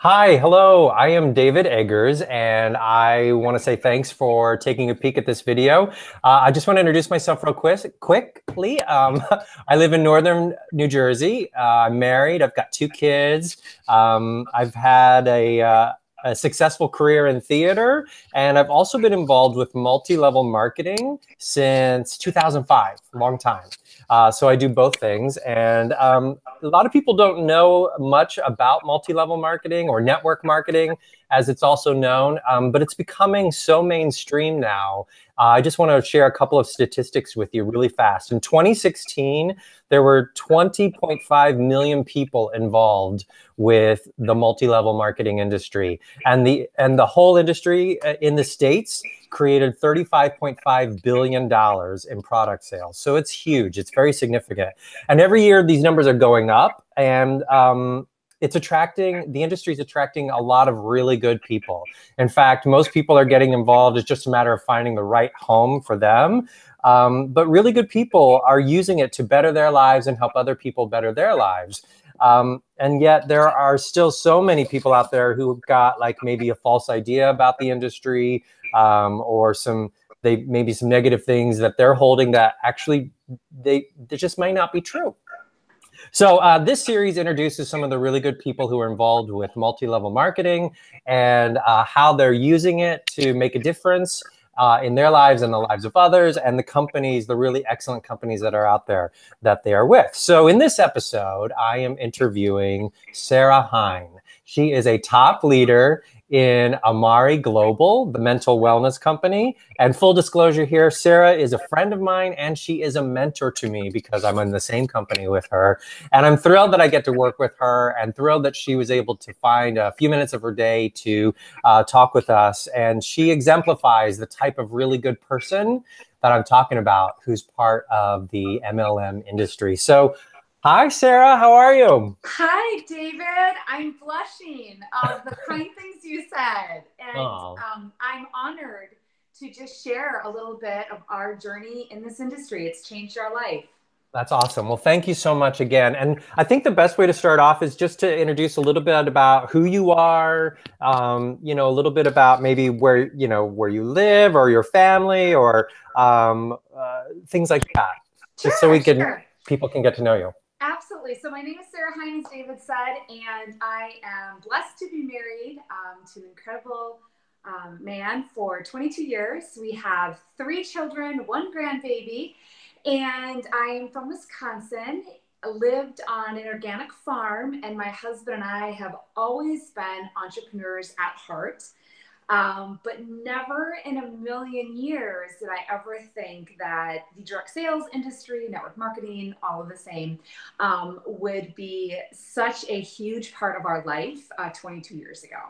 Hi, hello. I am David Eggers, and I want to say thanks for taking a peek at this video. I just want to introduce myself real quickly. I live in northern New Jersey. I'm married. I've got two kids. I've had a successful career in theater, and I've also been involved with multi-level marketing since 2005, long time. So I do both things, and a lot of people don't know much about multi-level marketing or network marketing, as it's also known, but it's becoming so mainstream now. I just want to share a couple of statistics with you really fast. In 2016, there were 20.5 million people involved with the multi-level marketing industry, and the whole industry in the States created $35.5 billion in product sales. So it's huge. It's very significant. And every year these numbers are going up, and the industry is attracting a lot of really good people. In fact, most people are getting involved. It's just a matter of finding the right home for them. But really good people are using it to better their lives and help other people better their lives. And yet there are still so many people out there who've got like maybe a false idea about the industry, or maybe some negative things that they're holding that actually they just might not be true. So this series introduces some of the really good people who are involved with multi-level marketing and how they're using it to make a difference in their lives and the lives of others, and the companies, the really excellent companies that are out there that they are with. So in this episode, I am interviewing Sarah Hein. She is a top leader in Amari Global, the mental wellness company. And full disclosure here, Sarah is a friend of mine, and she is a mentor to me because I'm in the same company with her. And I'm thrilled that I get to work with her, and thrilled that she was able to find a few minutes of her day to talk with us. And she exemplifies the type of really good person that I'm talking about, who's part of the MLM industry. So hi, Sarah. How are you? Hi, David. I'm blushing of the kind things you said. And Oh, I'm honored to just share a little bit of our journey in this industry. It's changed our life. that's awesome. Well, thank you so much again. And I think the best way to start off is just to introduce a little bit about who you are, a little bit about maybe where you live or your family, or things like that, just so Sure, sure. people can get to know you. Absolutely. So my name is Sarah Hein, as David said, and I am blessed to be married to an incredible man for 22 years. We have three children, one grandbaby, and I am from Wisconsin, lived on an organic farm, and my husband and I have always been entrepreneurs at heart. But never in a million years did I ever think that the direct sales industry, network marketing, all of the same, would be such a huge part of our life 22 years ago.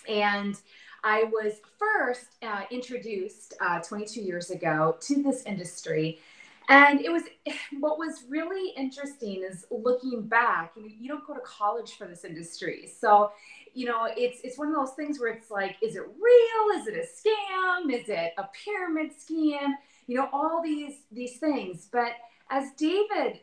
And I was first introduced 22 years ago to this industry. And what was really interesting is looking back, you don't go to college for this industry. So, it's one of those things where it's like, is it real? Is it a scam? Is it a pyramid scheme? All these things. But as David,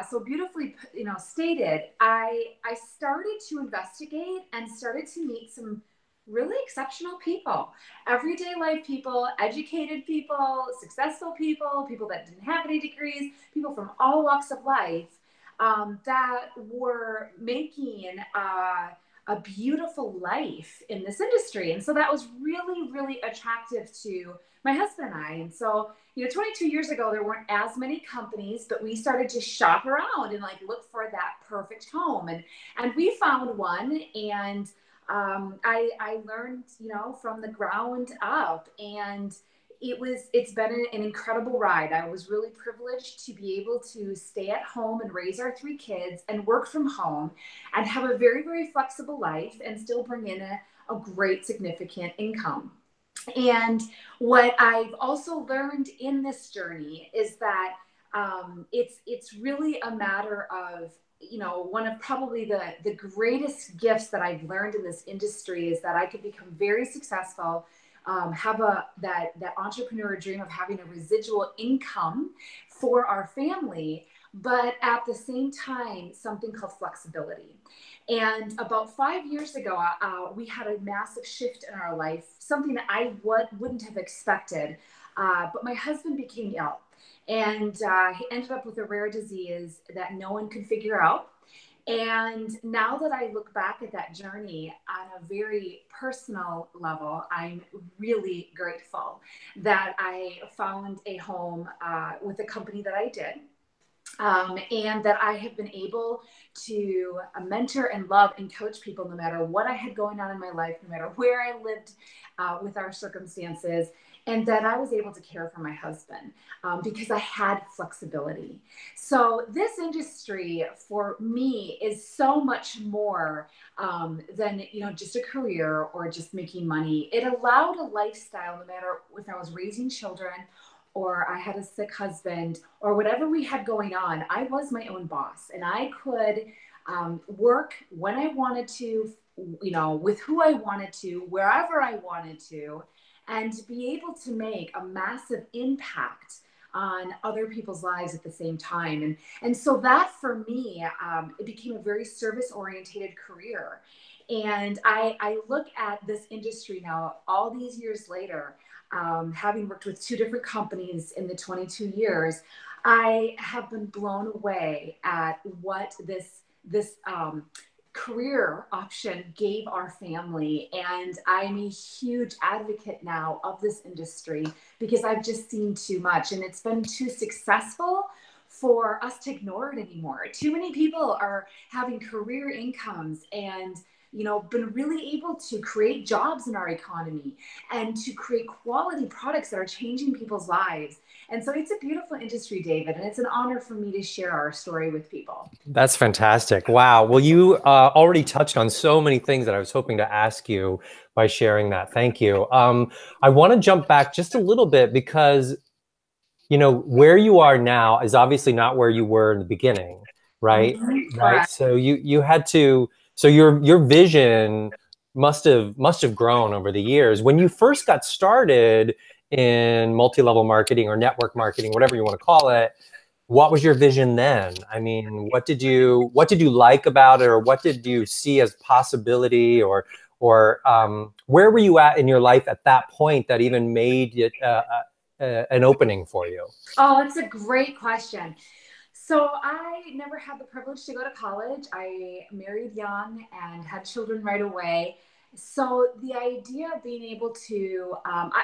so beautifully, stated, I started to investigate and started to meet some really exceptional people, everyday life people, educated people, successful people, people that didn't have any degrees, people from all walks of life, that were making a beautiful life in this industry. And so that was really, really attractive to my husband and I. And so, 22 years ago, there weren't as many companies, but we started to shop around and like look for that perfect home. And we found one, and I learned, from the ground up, and it's been an incredible ride. I was really privileged to be able to stay at home and raise our three kids and work from home and have a very, very flexible life and still bring in a great significant income. And what I've also learned in this journey is that it's really a matter of, one of probably the greatest gifts that I've learned in this industry is that I could become very successful, have that entrepreneur dream of having a residual income for our family, but at the same time, something called flexibility. And about 5 years ago, we had a massive shift in our life, something that I wouldn't have expected. But my husband became ill, and he ended up with a rare disease that no one could figure out. And now that I look back at that journey on a very personal level, I'm really grateful that I found a home with a company that I did. And that I have been able to mentor and love and coach people no matter what I had going on in my life, no matter where I lived with our circumstances, and that I was able to care for my husband because I had flexibility. So this industry for me is so much more than just a career or just making money. It allowed a lifestyle, no matter if I was raising children or I had a sick husband or whatever we had going on. I was my own boss, and I could work when I wanted to, with who I wanted to, wherever I wanted to, and be able to make a massive impact on other people's lives at the same time. And so that for me, it became a very service oriented career. And I look at this industry now, all these years later, having worked with two different companies in the 22 years, I have been blown away at what this career option gave our family. And I'm a huge advocate now of this industry because I've just seen too much, and it's been too successful for us to ignore it anymore. Too many people are having career incomes and been really able to create jobs in our economy and to create quality products that are changing people's lives. And so it's a beautiful industry, David, and it's an honor for me to share our story with people. That's fantastic. Wow. Well, you already touched on so many things that I was hoping to ask you by sharing that. Thank you. I want to jump back just a little bit because, where you are now is obviously not where you were in the beginning, right? Mm-hmm. Right. Correct. So you had to, so your vision must have grown over the years. When you first got started in multi-level marketing or network marketing, whatever you want to call it, what was your vision then? I mean, what did you like about it, or what did you see as possibility, or where were you at in your life at that point that even made it an opening for you? Oh, it's a great question. So I never had the privilege to go to college. I married young and had children right away. So the idea of being able to,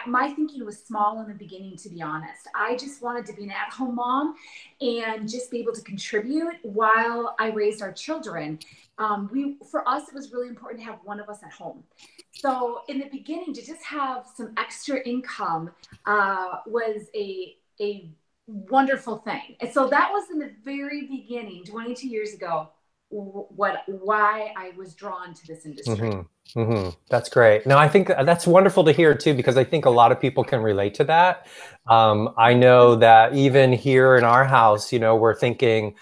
my thinking was small in the beginning, to be honest. I just wanted to be an at-home mom and just be able to contribute while I raised our children. For us, it was really important to have one of us at home. So in the beginning, to just have some extra income was a wonderful thing. And so that was in the very beginning, 22 years ago, why I was drawn to this industry. Mm-hmm. Mm-hmm. That's great. Now, I think that's wonderful to hear too, because I think a lot of people can relate to that. I know that even here in our house, we're thinking,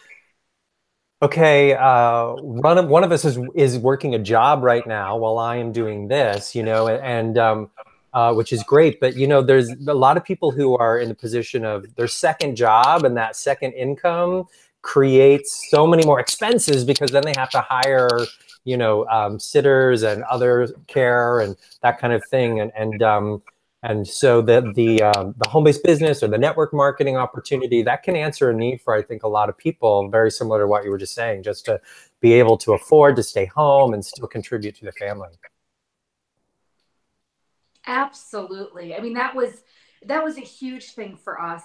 okay, one of us is working a job right now while I am doing this, and which is great. But there's a lot of people who are in the position of their second job, and that second income creates so many more expenses because then they have to hire, sitters and other care and that kind of thing, and so the home-based business or the network marketing opportunity that can answer a need for, I think, a lot of people, very similar to what you were just saying, just to be able to afford to stay home and still contribute to the family. Absolutely. I mean, that was a huge thing for us.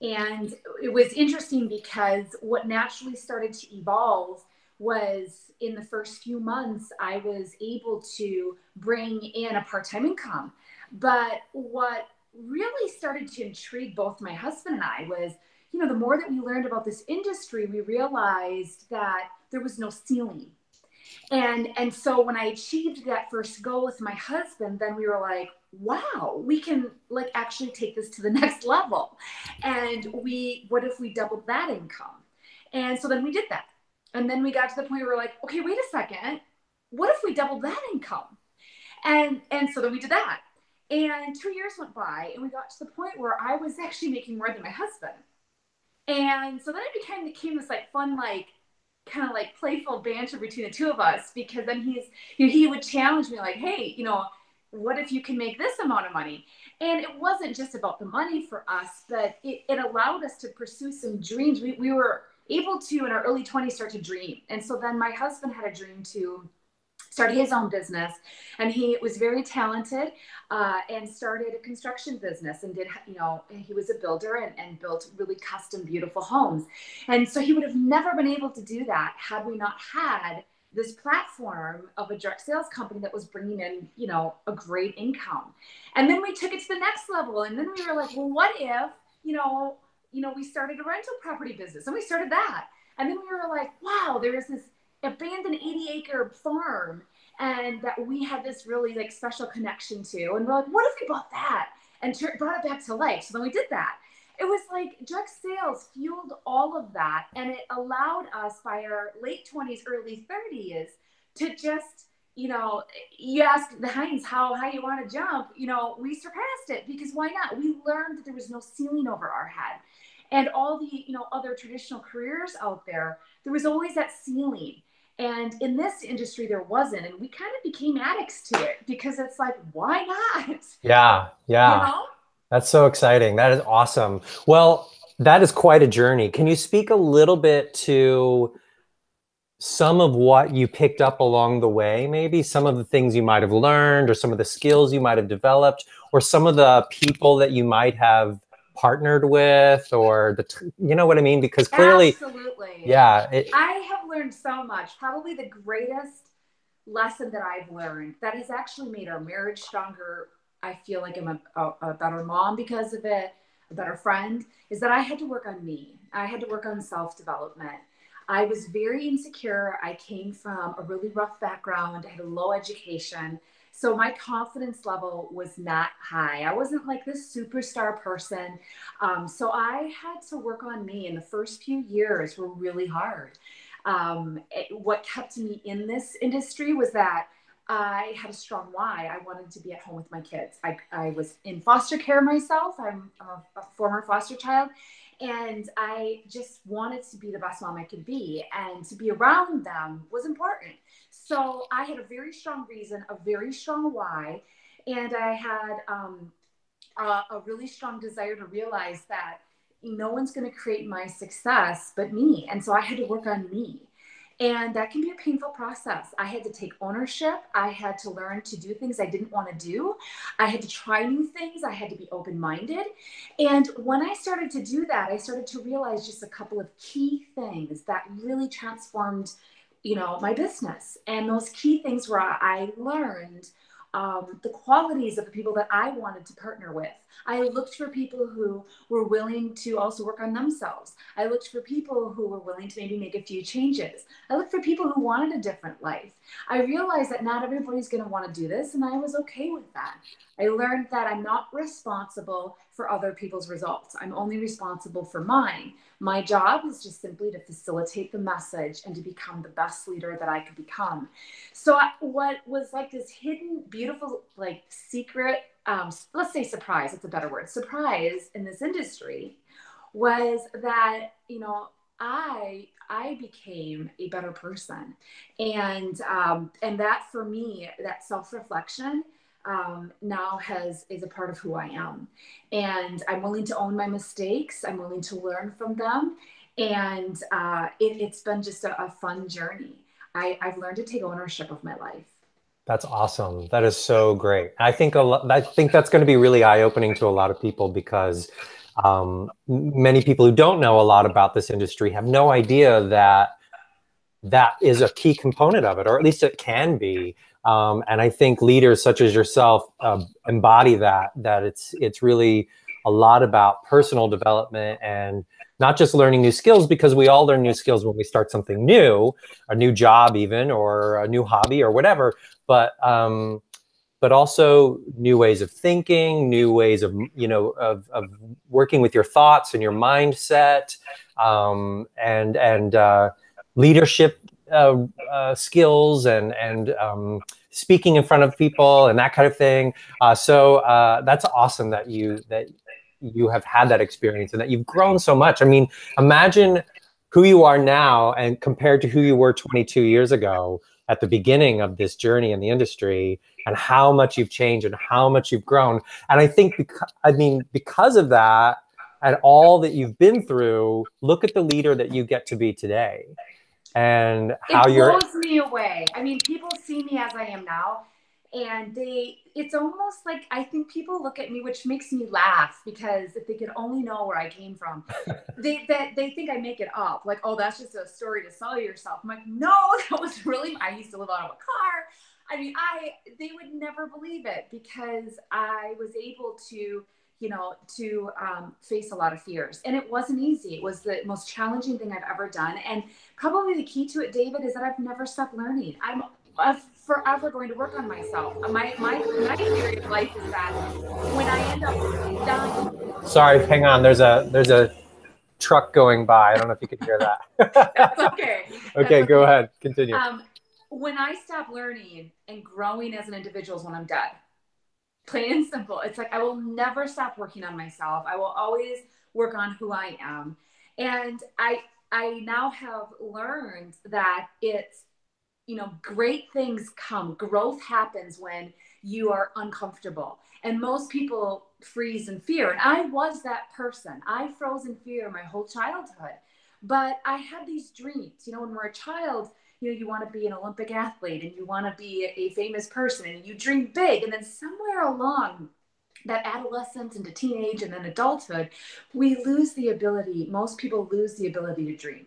And it was interesting because what naturally started to evolve was in the first few months, I was able to bring in a part-time income. But what really started to intrigue both my husband and I was, the more that we learned about this industry, we realized that there was no ceiling. And so when I achieved that first goal with my husband, then we were like, wow, we can actually take this to the next level. And what if we doubled that income? And so then we did that. And then we got to the point where we're like, okay, wait a second. What if we doubled that income? And so then we did that. And 2 years went by and we got to the point where I was actually making more than my husband. And so then it became this like fun, like kind of like playful banter between the two of us, because then he would challenge me like, hey, what if you can make this amount of money? And it wasn't just about the money for us, but it allowed us to pursue some dreams. We were able to, in our early 20s, start to dream. And so then my husband had a dream to start his own business, and he was very talented, and started a construction business, and he was a builder, and built really custom, beautiful homes. And so he would have never been able to do that had we not had this platform of a direct sales company that was bringing in, a great income. And then we took it to the next level. And then we were like, well, what if, we started a rental property business, and we started that. And then we were like, wow, there is this abandoned 80-acre farm, and that we had this really like special connection to. And we're like, what if we bought that and brought it back to life? So then we did that. It was like direct sales fueled all of that. And it allowed us by our late 20s, early 30s to just, you ask the Heinz how you want to jump, we surpassed it, because why not? We learned that there was no ceiling over our head. And all the, other traditional careers out there was always that ceiling. And in this industry, there wasn't. And we kind of became addicts to it, because it's like, why not? Yeah. Yeah. That's so exciting. That is awesome. Well, that is quite a journey. Can you speak a little bit to some of what you picked up along the way, maybe some of the things you might have learned, or some of the skills you might have developed, or some of the people that you might have partnered with, or you know what I mean? Because clearly, absolutely, yeah, I have learned so much. Probably the greatest lesson that I've learned that has actually made our marriage stronger. I feel like I'm a better mom because of it, a better friend, is that I had to work on me. I had to work on self-development. I was very insecure. I came from a really rough background. I had a low education. So my confidence level was not high. I wasn't like this superstar person. So I had to work on me. And the first few years were really hard. What kept me in this industry was that I had a strong why. I wanted to be at home with my kids. I was in foster care myself. I'm a former foster child. And I just wanted to be the best mom I could be. And to be around them was important. So I had a very strong reason, a very strong why. And I had a really strong desire to realize that no one's going to create my success but me. And so I had to work on me. And that can be a painful process. I had to take ownership. I had to learn to do things I didn't want to do. I had to try new things. I had to be open-minded. And when I started to do that, I started to realize just a couple of key things that really transformed, my business. And those key things were I learned the qualities of the people that I wanted to partner with. I looked for people who were willing to also work on themselves. I looked for people who were willing to maybe make a few changes. I looked for people who wanted a different life. I realized that not everybody's going to want to do this, and I was okay with that. I learned that I'm not responsible for other people's results. I'm only responsible for mine. My job is just simply to facilitate the message and to become the best leader that I could become. So what was like this hidden, beautiful, like secret, let's say surprise, it's a better word, surprise in this industry was that, I became a better person. And that for me, that self-reflection, now is a part of who I am. And I'm willing to own my mistakes. I'm willing to learn from them. And it's been just a fun journey. I've learned to take ownership of my life. That's awesome. That is so great. I think that's going to be really eye-opening to a lot of people, because many people who don't know a lot about this industry have no idea that that is a key component of it, or at least it can be. And I think leaders such as yourself embody that it's really a lot about personal development, and not just learning new skills, because we all learn new skills when we start something new, a new job even, or a new hobby or whatever, but also new ways of thinking, new ways of, of working with your thoughts and your mindset, and leadership skills, and speaking in front of people and that kind of thing. So that's awesome that you have had that experience and that you've grown so much. I mean, imagine who you are now and compared to who you were 22 years ago at the beginning of this journey in the industry, and how much you've changed and how much you've grown. And I think, because of that and all that you've been through, look at the leader that you get to be today and how It you're. blows me away. I mean, people see me as I am now, and it's almost like, I think people look at me, which makes me laugh, because if they could only know where I came from, they think I make it up. Like, oh, that's just a story to sell yourself. I'm like, no, that was really, I used to live out of a car. I mean, they would never believe it, because I was able to, face a lot of fears. And it wasn't easy. It was the most challenging thing I've ever done. And probably the key to it, David, is that I've never stopped learning. I'm forever going to work on myself. My theory of life is that when I end up dying. Sorry, hang on. There's a truck going by. I don't know if you can hear that. That's okay. Okay, go ahead. Continue. When I stop learning and growing as an individual is when I'm dead. Plain and simple. It's like, I will never stop working on myself. I will always work on who I am. And I now have learned that it's, great things come. Growth happens when you are uncomfortable. And most people freeze in fear. And I was that person. I froze in fear my whole childhood. But I had these dreams. When we're a child, you want to be an Olympic athlete, and you want to be a famous person, and you dream big. And then somewhere along that adolescence into teenage and then adulthood, most people lose the ability to dream.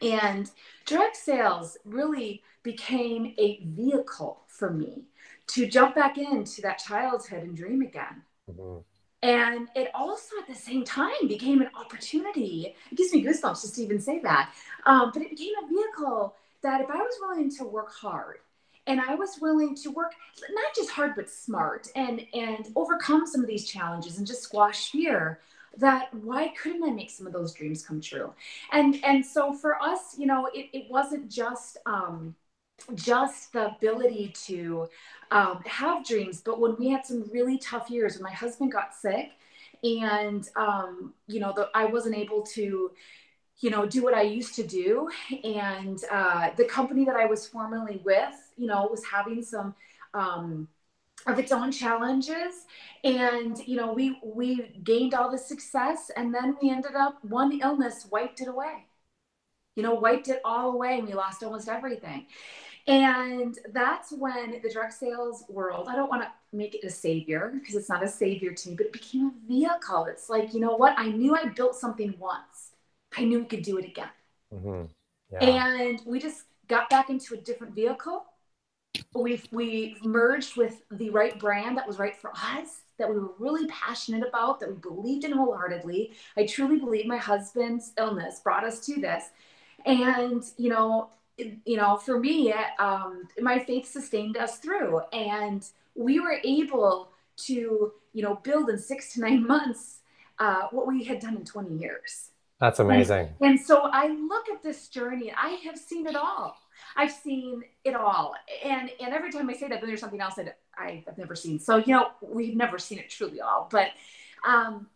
And direct sales really became a vehicle for me to jump back into that childhood and dream again. Mm-hmm. And it also at the same time became an opportunity. It gives me goosebumps just to even say that. But it became a vehicle that if I was willing to work hard, and I was willing to work not just hard, but smart, and overcome some of these challenges and just squash fear, that why couldn't I make some of those dreams come true? And so for us, it wasn't just the ability to have dreams, but when we had some really tough years, when my husband got sick, and I wasn't able to do what I used to do, and the company that I was formerly with, was having some of its own challenges, and we gained all the success, and then we ended up, one illness wiped it away, wiped it all away, and we lost almost everything. And that's when the direct sales world, I don't want to make it a savior, because it's not a savior to me, but it became a vehicle. It's like, you know what? I knew I built something once. I knew we could do it again. Mm-hmm. Yeah. And we just got back into a different vehicle. We've merged with the right brand that was right for us, that we were really passionate about, that we believed in wholeheartedly. I truly believe my husband's illness brought us to this. And, for me, my faith sustained us through, and we were able to, build in 6 to 9 months what we had done in 20 years. That's amazing. And so I look at this journey, I have seen it all. I've seen it all. And every time I say that, then there's something else that I've never seen. So, we've never seen it truly all. But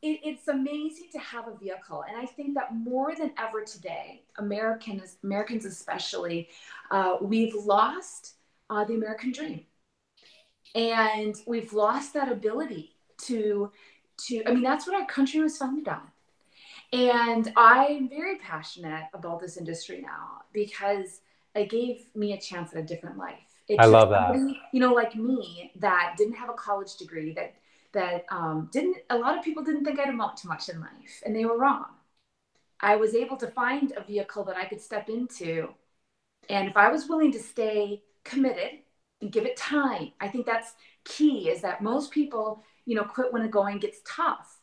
it's amazing to have a vehicle. And I think that more than ever today, Americans especially, we've lost the American dream. And we've lost that ability to that's what our country was founded on. And I'm very passionate about this industry now, because it gave me a chance at a different life. I love that. Somebody, like me, that didn't have a college degree, that a lot of people didn't think I'd amount to much in life, and they were wrong. I was able to find a vehicle that I could step into. And if I was willing to stay committed and give it time, I think that's key, is that most people, quit when the going gets tough.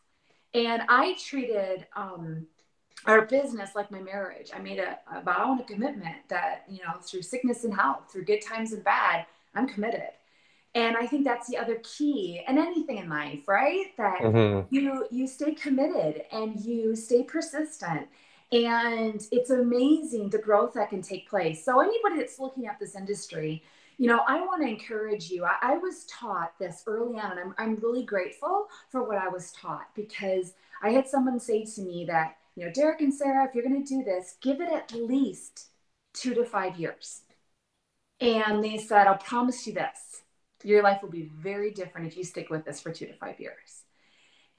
And I treated our business like my marriage. I made a vow and a commitment that, through sickness and health, through good times and bad, I'm committed. And I think that's the other key in anything in life, right? That mm-hmm. you stay committed and you stay persistent. And it's amazing the growth that can take place. So anybody that's looking at this industry, I want to encourage you. I was taught this early on, and I'm really grateful for what I was taught, because I had someone say to me that, Derek and Sarah, if you're going to do this, give it at least 2 to 5 years. And they said, I'll promise you this, your life will be very different if you stick with this for 2 to 5 years.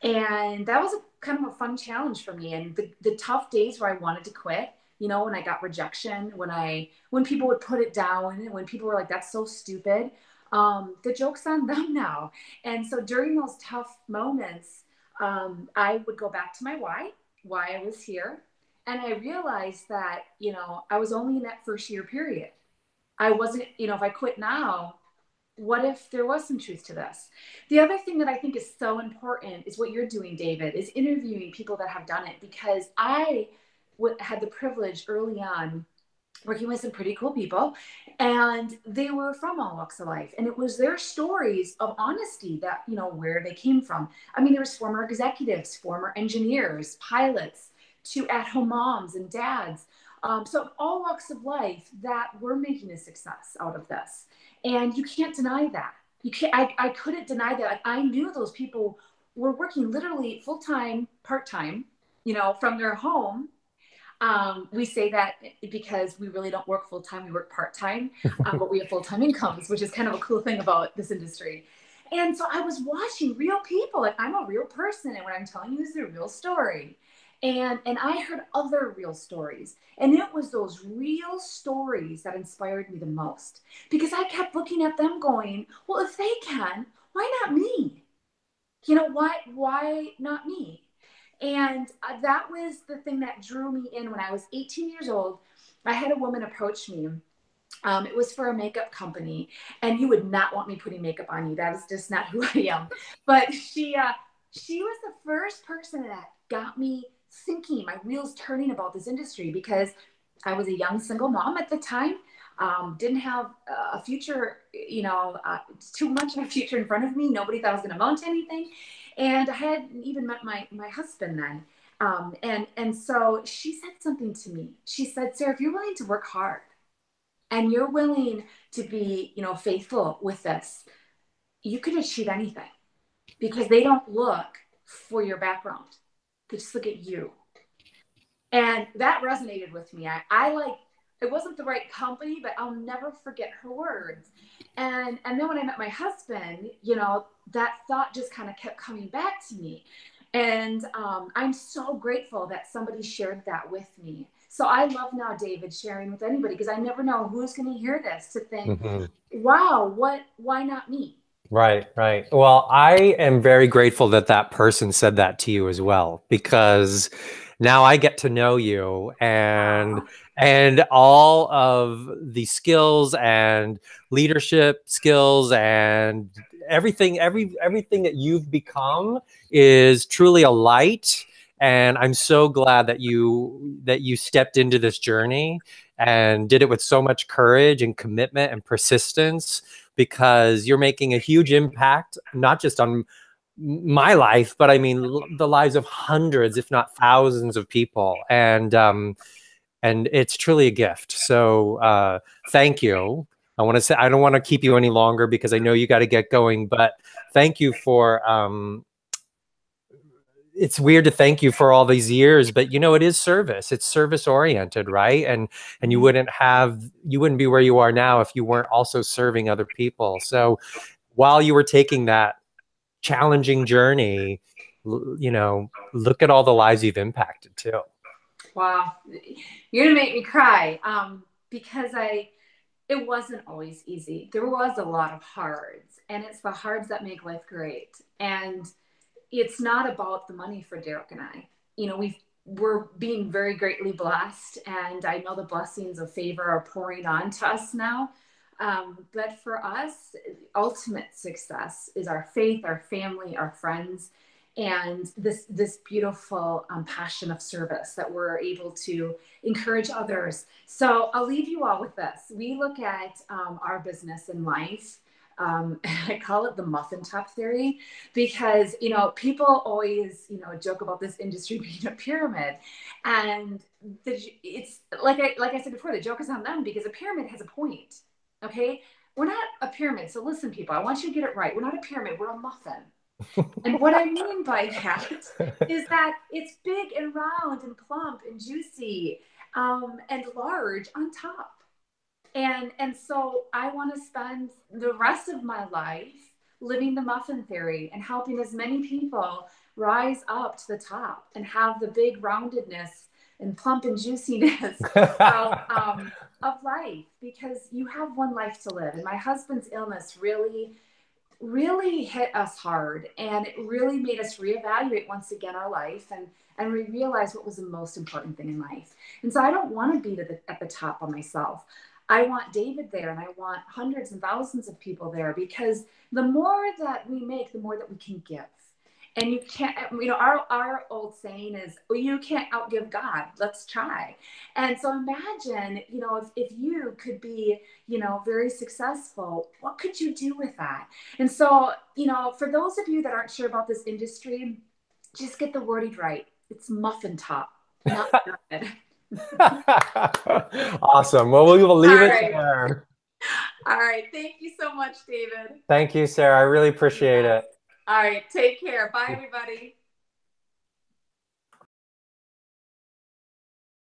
And that was kind of a fun challenge for me. And the tough days where I wanted to quit, when I got rejection, when people would put it down, when people were like, that's so stupid, the joke's on them now. And so during those tough moments, I would go back to my why I was here. And I realized that, I was only in that first year period. I wasn't, if I quit now, what if there was some truth to this? The other thing that I think is so important is what you're doing, David, is interviewing people that have done it, because I had the privilege early on working with some pretty cool people, and they were from all walks of life. And it was their stories of honesty that, where they came from. I mean, there was former executives, former engineers, pilots, to at-home moms and dads. So all walks of life that were making a success out of this. And you can't deny that. You can't, I couldn't deny that. I knew those people were working literally full-time, part-time, from their home. We say that because we really don't work full-time, we work part-time, but we have full-time incomes, which is kind of a cool thing about this industry. And so I was watching real people, like I'm a real person, and what I'm telling you is a real story. And I heard other real stories. And it was those real stories that inspired me the most, because I kept looking at them going, well, if they can, why not me? Why not me? And that was the thing that drew me in. When I was 18 years old, I had a woman approach me. It was for a makeup company, and you would not want me putting makeup on you. That is just not who I am. But she was the first person that got me thinking, my wheels turning about this industry, because I was a young single mom at the time. Didn't have a future, too much of a future in front of me. Nobody thought I was going to amount to anything. And I hadn't even met my husband then. And so she said something to me. She said, Sarah, if you're willing to work hard and you're willing to be, faithful with this, you can achieve anything, because they don't look for your background. They just look at you. And that resonated with me. It wasn't the right company, but I'll never forget her words. And then when I met my husband, that thought just kind of kept coming back to me. And I'm so grateful that somebody shared that with me. So I love now, David, sharing with anybody, because I never know who's going to hear this to think, wow, why not me? Right, right. Well, I am very grateful that that person said that to you as well, because now I get to know you, and all of the skills and leadership skills and everything that you've become is truly a light. And I'm so glad that you stepped into this journey and did it with so much courage and commitment and persistence, because you're making a huge impact, not just on my life, but I mean the lives of hundreds, if not thousands of people. And it's truly a gift. So thank you. I want to say, I don't want to keep you any longer because I know you got to get going, but thank you for, it's weird to thank you for all these years, but it is service. It's service oriented, right? And you wouldn't be where you are now if you weren't also serving other people. So while you were taking that challenging journey, look at all the lives you've impacted too. Wow. You're going to make me cry, because it wasn't always easy. There was a lot of hards, and it's the hards that make life great. And it's not about the money for Derek and I. We're being very greatly blessed, and I know the blessings of favor are pouring on to us now. But for us, ultimate success is our faith, our family, our friends, and this beautiful passion of service that we're able to encourage others. So I'll leave you all with this. We look at our business in life I call it the muffin top theory because, people always, joke about this industry being a pyramid. And it's like I said before, the joke is on them because a pyramid has a point. Okay. We're not a pyramid. So listen, people, I want you to get it right. We're not a pyramid. We're a muffin. And what I mean by that is that it's big and round and plump and juicy, and large on top. And so I want to spend the rest of my life living the muffin theory and helping as many people rise up to the top and have the big roundedness and plump and juiciness of life, because you have one life to live. And my husband's illness really hit us hard, and it really made us reevaluate once again our life, and we realized what was the most important thing in life. And so I don't want to be at the top by myself. I want David there, and I want hundreds and thousands of people there, because the more that we make, the more that we can give. And you can't, our old saying is, well, you can't outgive God. Let's try. And so imagine, if you could be, very successful, what could you do with that? And so, for those of you that aren't sure about this industry, just get the wording right. It's muffin top, not pyramid. Awesome. Well, we will leave All it right. there. All right. Thank you so much, David. Thank you, Sarah. I really appreciate Yes. it. All right. Take care. Bye, everybody.